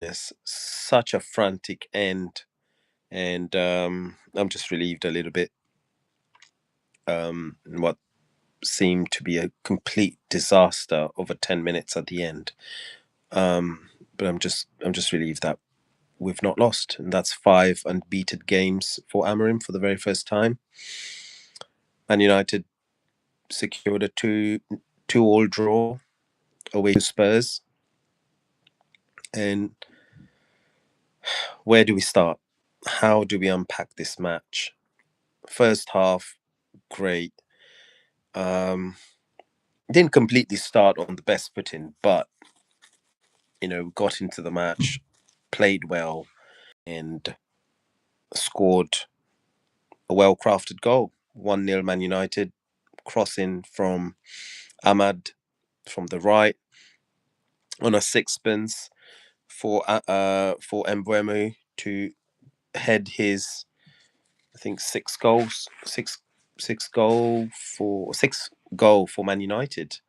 Yes, such a frantic end, and I'm just relieved a little bit. In what seemed to be a complete disaster over 10 minutes at the end. But I'm just relieved that we've not lost, and that's five unbeaten games for Amorim for the very first time. And United secured a two-all draw away to Spurs. And where do we start? How do we unpack this match? First half, great. Didn't completely start on the best footing, but got into the match, played well, and scored a well-crafted goal. 1-0 Man United, crossing from Ahmad from the right on a sixpence for Mbeumo to head his, I think, six goal for Man United.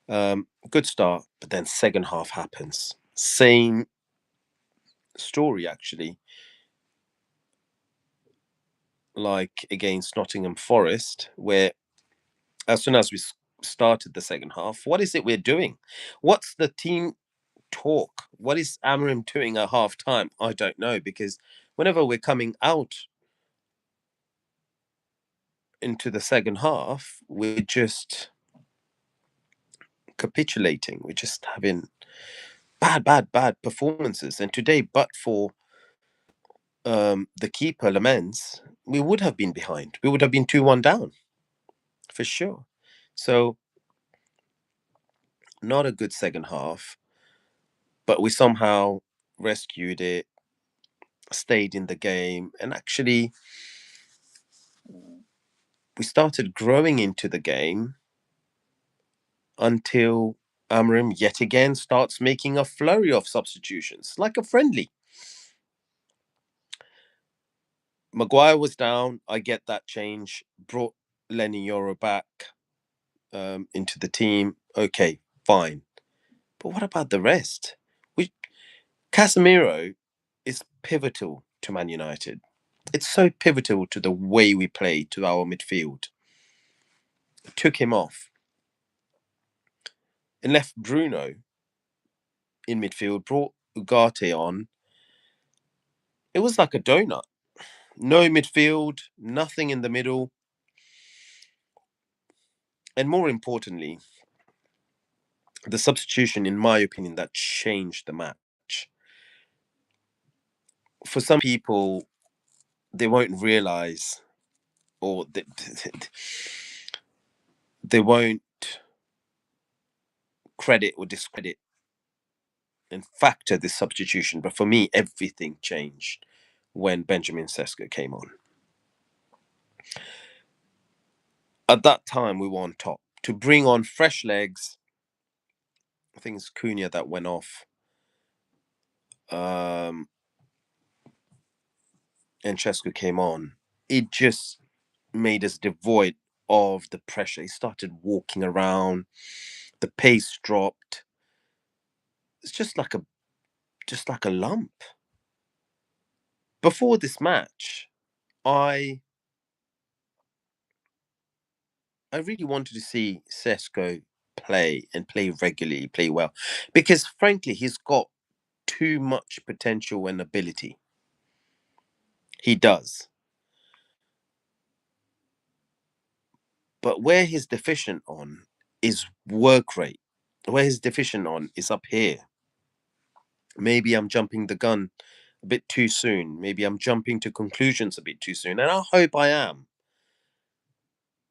Good start, but then second half happens. Same story actually, like against Nottingham Forest, where as soon as we started the second half, what is it we're doing? What's the team talk? What is Amorim doing at half time? I don't know, because whenever we're coming out into the second half, we're just capitulating. We're just having bad performances. And today, but for the keeper Lamens, we would have been behind. We would have been 2-1 down for sure. So not a good second half, but we somehow rescued it, stayed in the game, and actually we started growing into the game until Amrim yet again starts making a flurry of substitutions, like a friendly. Maguire was down. I get that change. Brought Lenny Yoro back into the team. Okay, fine. But what about the rest? We Casemiro is pivotal to Man United. It's so pivotal to the way we play, to our midfield. Took him off and left Bruno in midfield, brought Ugarte on. It was like a donut. No midfield, nothing in the middle. And more importantly, the substitution, in my opinion, that changed the match. For some people, they won't realize, or they won't credit or discredit and factor this substitution. But for me, everything changed when Benjamin Sesko came on. At that time, we were on top. To bring on fresh legs, I think it's Cunha that went off. And Sesko came on. It just made us devoid of the pressure. He started walking around. The pace dropped. It's just like a lump. Before this match, I I really wanted to see Sesko play and play regularly, play well, because frankly, he's got too much potential and ability. He does. But where he's deficient on is work rate. Where he's deficient on is up here. Maybe I'm jumping the gun a bit too soon. Maybe I'm jumping to conclusions a bit too soon. And I hope I am.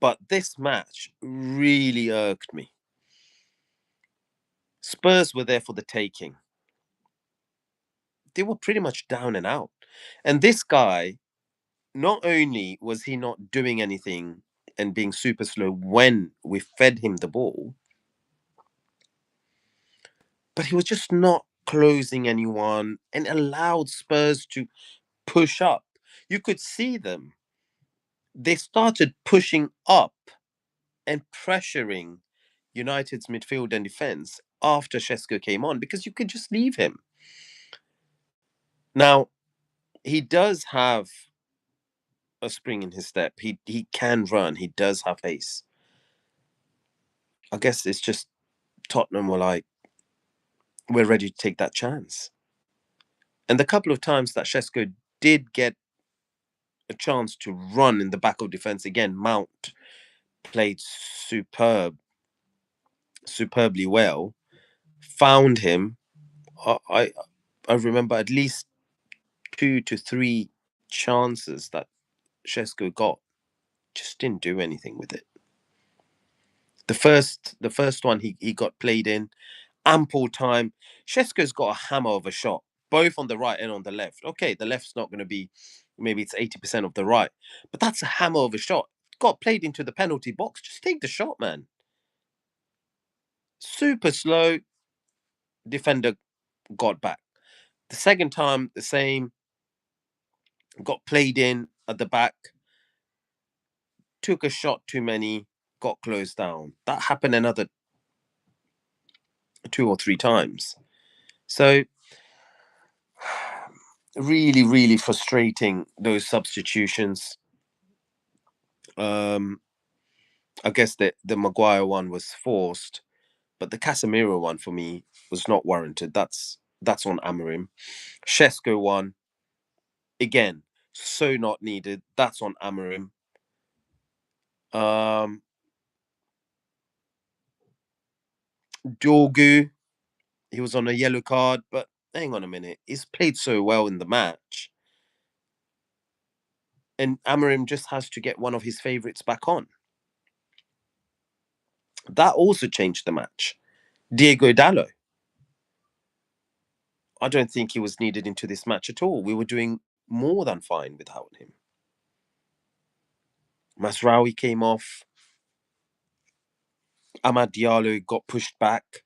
But this match really irked me. Spurs were there for the taking. They were pretty much down and out. And this guy, not only was he not doing anything and being super slow when we fed him the ball, but he was just not closing anyone and allowed Spurs to push up. You could see them. They started pushing up and pressuring United's midfield and defense after Shesko came on, because you could just leave him. Now, he does have a spring in his step. He can run. He does have pace. I guess it's just Tottenham were like, we're ready to take that chance. And the couple of times that Shesko did get a chance to run in the back of defense again, Mount played superbly well. Found him. I I remember at least 2 to 3 chances that Shesko got. Just didn't do anything with it. The first one he got played in ample time. Shesko's got a hammer of a shot, both on the right and on the left. Okay, the left's not going to be, maybe it's 80% of the right, but that's a hammer of a shot. Got played into the penalty box. Just take the shot, man. Super slow. Defender got back. The second time, the same. Got played in at the back. Took a shot too many. Got closed down. That happened another 2 or 3 times. So really, really frustrating, those substitutions. Um, I guess the Maguire one was forced, but the Casemiro one for me was not warranted. That's on Amorim. Shesko one, again, so not needed. That's on Amorim. Um, Dorgu, he was on a yellow card, but hang on a minute, he's played so well in the match, and Amorim just has to get one of his favourites back on. That also changed the match. Diego Dallo, I don't think he was needed into this match at all. We were doing more than fine without him. Masraoui came off. Amad Diallo got pushed back.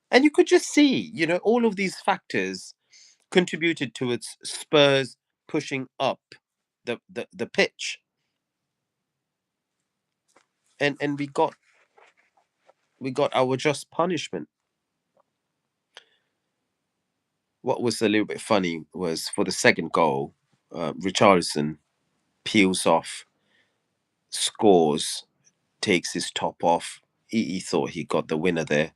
And you could just see, all of these factors contributed towards Spurs pushing up the pitch. And we got our just punishment. What was a little bit funny was for the second goal, Richarlison peels off, scores, takes his top off. He thought he got the winner there.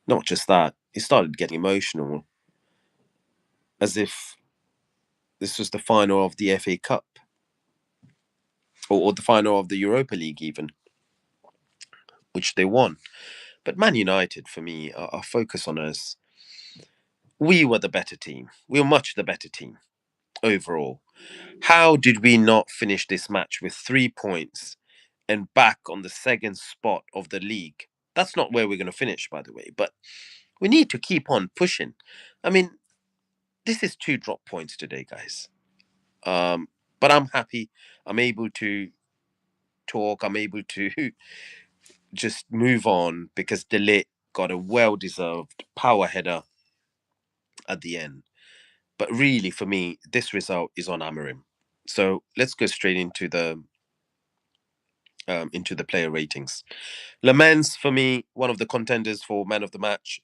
Not just that, he started getting emotional, as if this was the final of the FA Cup, or the final of the Europa League, even, which they won. But Man United, for me, are focus on us. We were the better team. We were much the better team overall. How did we not finish this match with 3 points and back on the second spot of the league? That's not where we're going to finish, by the way, but we need to keep on pushing. I mean, this is 2 drop points today, guys. But I'm happy. I'm able to talk. I'm able to just move on because Delit got a well-deserved power header at the end. But really, for me, this result is on Amorim. So let's go straight into the player ratings. Lamens, for me, one of the contenders for man of the match.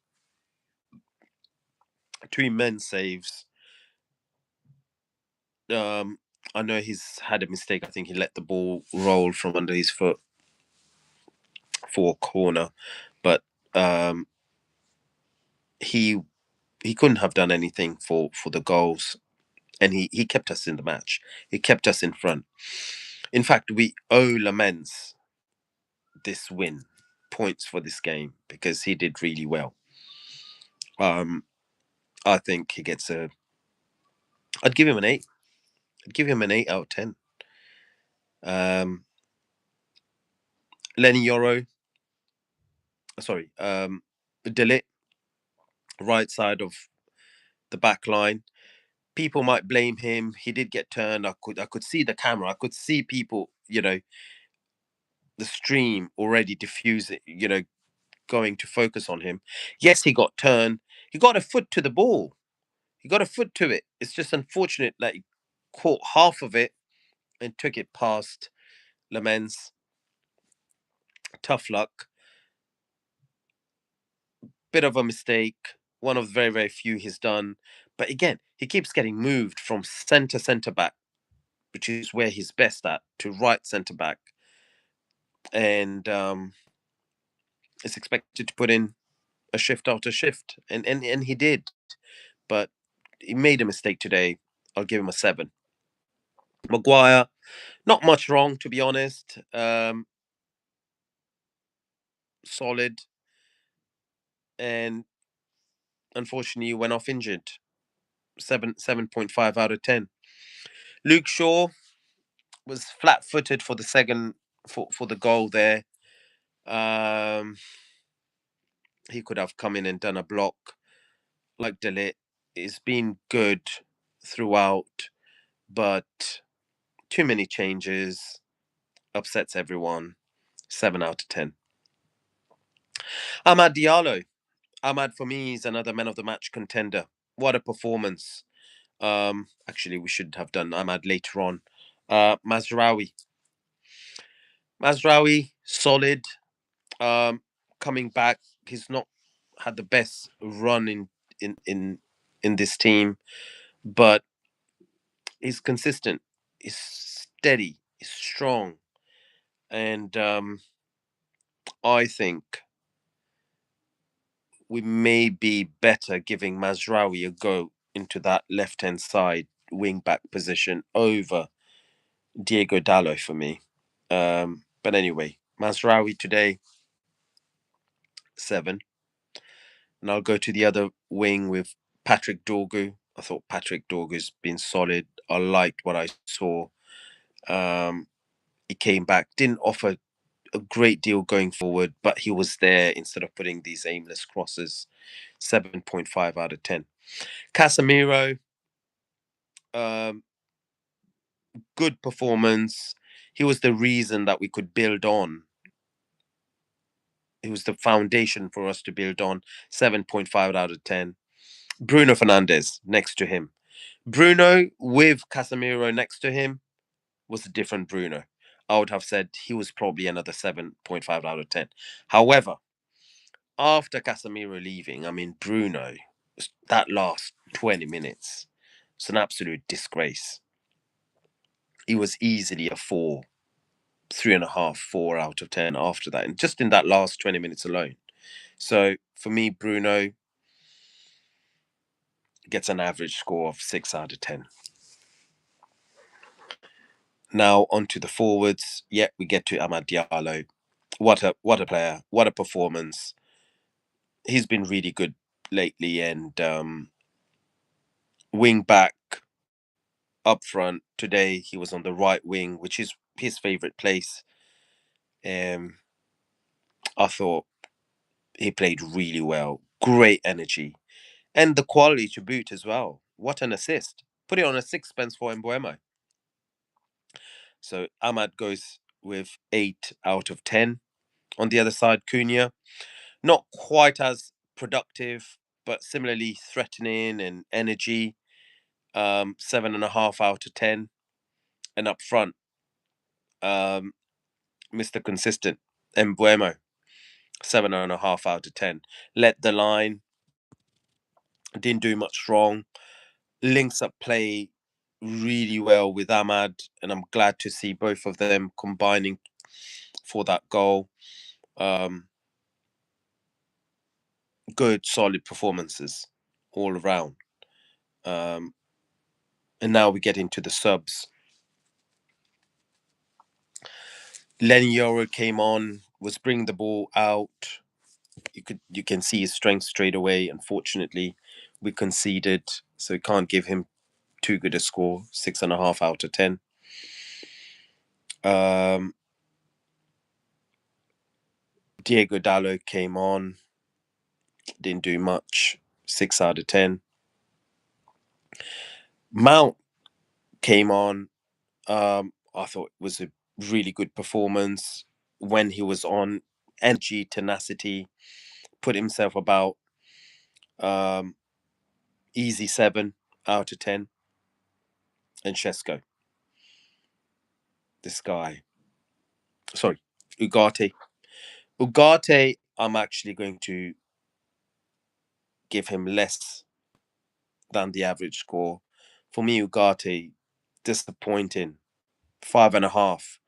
2 immense saves. Um, I know he's had a mistake. I think he let the ball roll from under his foot for a corner, but um, he he couldn't have done anything for the goals, and he kept us in the match. He kept us in front. In fact, we owe Lamens this win, points for this game, because he did really well. Um, I think he gets a. I'd give him an 8. I'd give him an 8 out of 10. Um, Lenny Yoro, sorry, Delit, right side of the back line. People might blame him. He did get turned. I could see the camera. I could see people, the stream already diffusing, going to focus on him. Yes, he got turned. He got a foot to the ball. He got a foot to it. It's just unfortunate that he caught half of it and took it past Lamens. Tough luck. Bit of a mistake. One of very, very few he's done. But again, he keeps getting moved from centre back, which is where he's best at, to right centre back, and is expected to put in a shift after shift, and he did, but he made a mistake today. I'll give him a 7. Maguire, not much wrong to be honest. Solid, and unfortunately went off injured. 7.5 out of 10. Luke Shaw was flat-footed for the second for the goal there. Um, he could have come in and done a block like Delit. It's been good throughout, but too many changes upsets everyone. 7 out of 10. Amad Diallo. Ahmad for me is another man of the match contender. What a performance. Actually we should have done Ahmad later on. Mazraoui. Mazraoui, solid. Um, Coming back. He's not had the best run in in in this team, but he's consistent. He's steady. He's strong, and I think we may be better giving Mazraoui a go into that left hand side wing back position over Diego Dallo for me. But anyway, Mazraoui today 7, and I'll go to the other wing with Patrick Dorgu. I thought Patrick Dorgu's been solid. I liked what I saw. Um, he came back, didn't offer a great deal going forward, but he was there instead of putting these aimless crosses. 7.5 out of 10. Casemiro, um, good performance. He was the reason that we could build on. He was the foundation for us to build on. 7.5 out of 10. Bruno Fernandes next to him. Bruno with Casemiro next to him was a different Bruno. I would have said he was probably another 7.5 out of 10. However, after Casemiro leaving, I mean, Bruno, that last 20 minutes, it's an absolute disgrace. He was easily a 4, 3.5, 4 out of 10 after that, and just in that last 20 minutes alone. So for me, Bruno gets an average score of 6 out of 10. Now onto the forwards. Yeah, we get to Amad Diallo. What a player! What a performance! He's been really good lately, and wing back up front today. He was on the right wing, which is his favorite place. Um, I thought he played really well. Great energy, and the quality to boot as well. What an assist! Put it on a sixpence for Mbuemo. So Ahmad goes with 8 out of 10. On the other side, Cunha, not quite as productive, but similarly threatening and energy. 7.5 out of 10. And up front, um, Mr. Consistent, Mbuemo, 7.5 out of 10. Led the line, didn't do much wrong. Links up play really well with Ahmad, and I'm glad to see both of them combining for that goal. Um, Good, solid performances all around. Um, and now we get into the subs. Lenny Yoro came on, was bringing the ball out. You can see his strength straight away. Unfortunately, we conceded, so we can't give him too good a score. 6.5 out of 10. Um, Diego Dallo came on, didn't do much. 6 out of 10. Mount came on. I thought it was a really good performance when he was on. Energy, tenacity, put himself about. Um, Easy 7 out of 10. And Shesko, this guy. Sorry, Ugarte. Ugarte, I'm actually going to give him less than the average score. For me, Ugarte, disappointing. 5.5.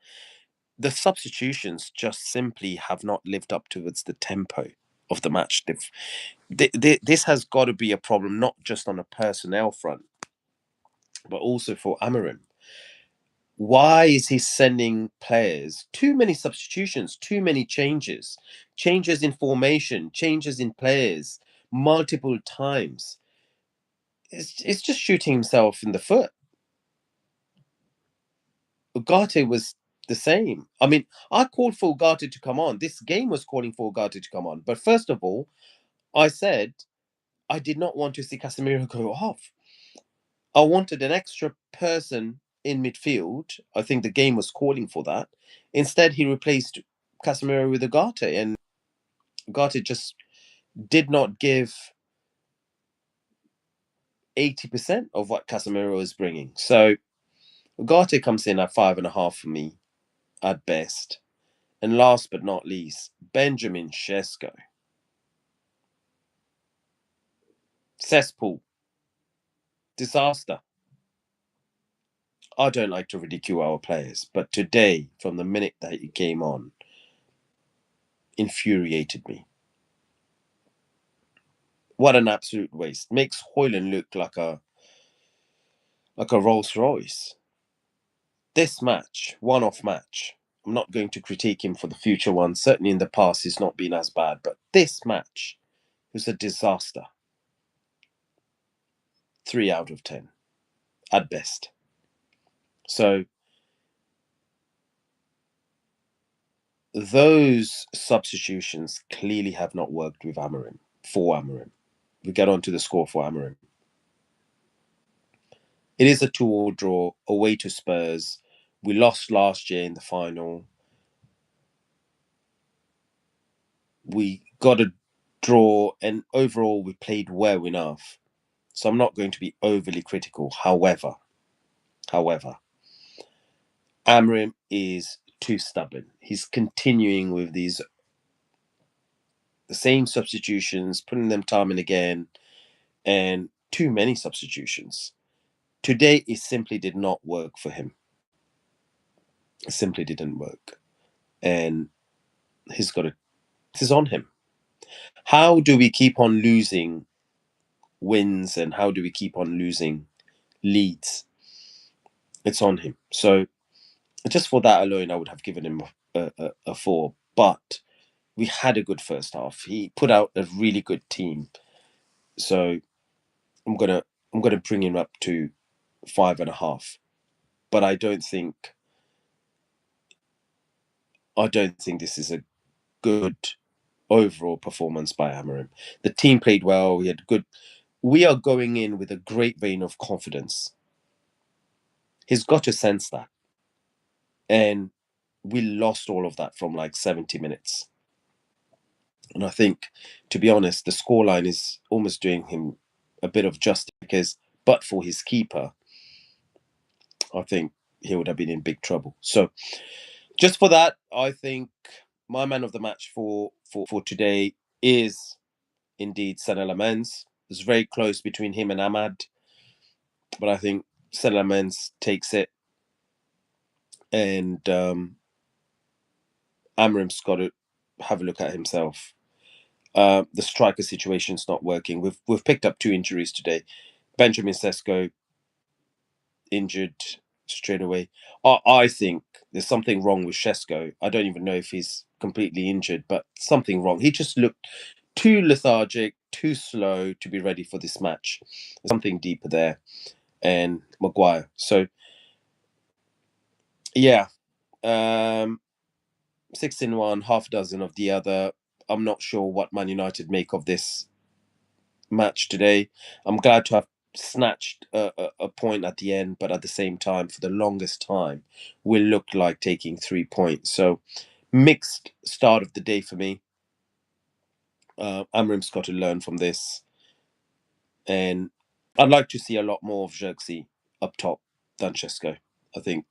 The substitutions just simply have not lived up towards the tempo of the match. This has got to be a problem, not just on a personnel front, but also for Amarim. Why is he sending players? Too many substitutions, too many changes, changes in formation, changes in players, multiple times. It's just shooting himself in the foot. Ugarte was the same. I mean, I called for Ugarte to come on. This game was calling for Ugarte to come on. But first of all, I said I did not want to see Casemiro go off. I wanted an extra person in midfield. I think the game was calling for that. Instead, he replaced Casemiro with Ugarte, and Ugarte just did not give 80% of what Casemiro is bringing. So Ugarte comes in at 5.5 for me at best. And last but not least, Benjamin Sesko. Cesspool. Disaster. I don't like to ridicule our players, but today, from the minute that he came on, infuriated me. What an absolute waste. Makes Hoyland look like a Rolls Royce. This match, one-off match. I'm not going to critique him for the future ones. Certainly in the past, he's not been as bad. But this match was a disaster. 3 out of 10 at best. So those substitutions clearly have not worked with Amarim, for Amarim. We get on to the score for Amarim. It is a 2-all draw away to Spurs. We lost last year in the final. We got a draw, and overall we played well enough. So I'm not going to be overly critical. However, Amrim is too stubborn. He's continuing with these the same substitutions, putting them time and again, and too many substitutions. Today, it simply did not work for him. It simply didn't work. And he's got to, it is on him. How do we keep on losing wins and how do we keep on losing leads? It's on him. So just for that alone, I would have given him a 4. But we had a good first half. He put out a really good team. So I'm gonna bring him up to 5.5. But I don't think this is a good overall performance by Amarim. The team played well. We had good. We are going in with a great vein of confidence. He's got to sense that, and we lost all of that from like 70 minutes. And I think, to be honest, the scoreline is almost doing him a bit of justice because, but for his keeper, I think he would have been in big trouble. So, just for that, I think my man of the match for today is indeed Salah Lamens. It's very close between him and Ahmad, but I think Salah Lamens takes it, and Amrim's got to have a look at himself. The striker situation's not working. We've picked up 2 injuries today. Benjamin Sesko injured straight away. I think there's something wrong with Sesko. I don't even know if he's completely injured, but something wrong. He just looked too lethargic, too slow to be ready for this match. There's something deeper there. And Maguire. So yeah, 6 in one, half a dozen of the other. I'm not sure what Man United make of this match today. I'm glad to have snatched a point at the end, but at the same time, for the longest time, we looked like taking 3 points. So mixed start of the day for me. Amrim's got to learn from this, and I'd like to see a lot more of Xerxes up top than Chesko. I think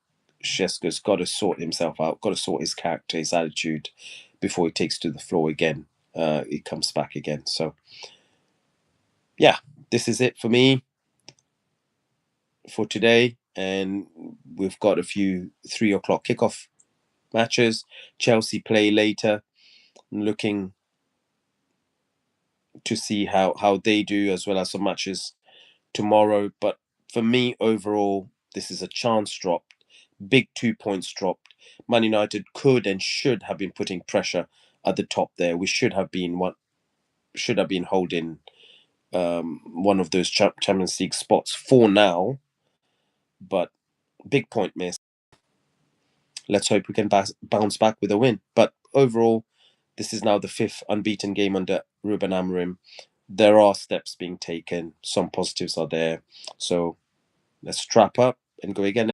Shesko's got to sort himself out, got to sort his character, his attitude before he takes to the floor again. He comes back again. So, yeah, this is it for me. for today, and we've got a few 3 o'clock kickoff matches. Chelsea play later. Looking to see how they do, as well as some matches tomorrow. But for me, overall, this is a chance dropped, big 2 points dropped. Man United could and should have been putting pressure at the top there. We should have been holding one of those Champions League spots for now. But big point miss. Let's hope we can bounce back with a win. But overall, this is now the fifth unbeaten game under Ruben Amorim. There are steps being taken. Some positives are there. So let's strap up and go again.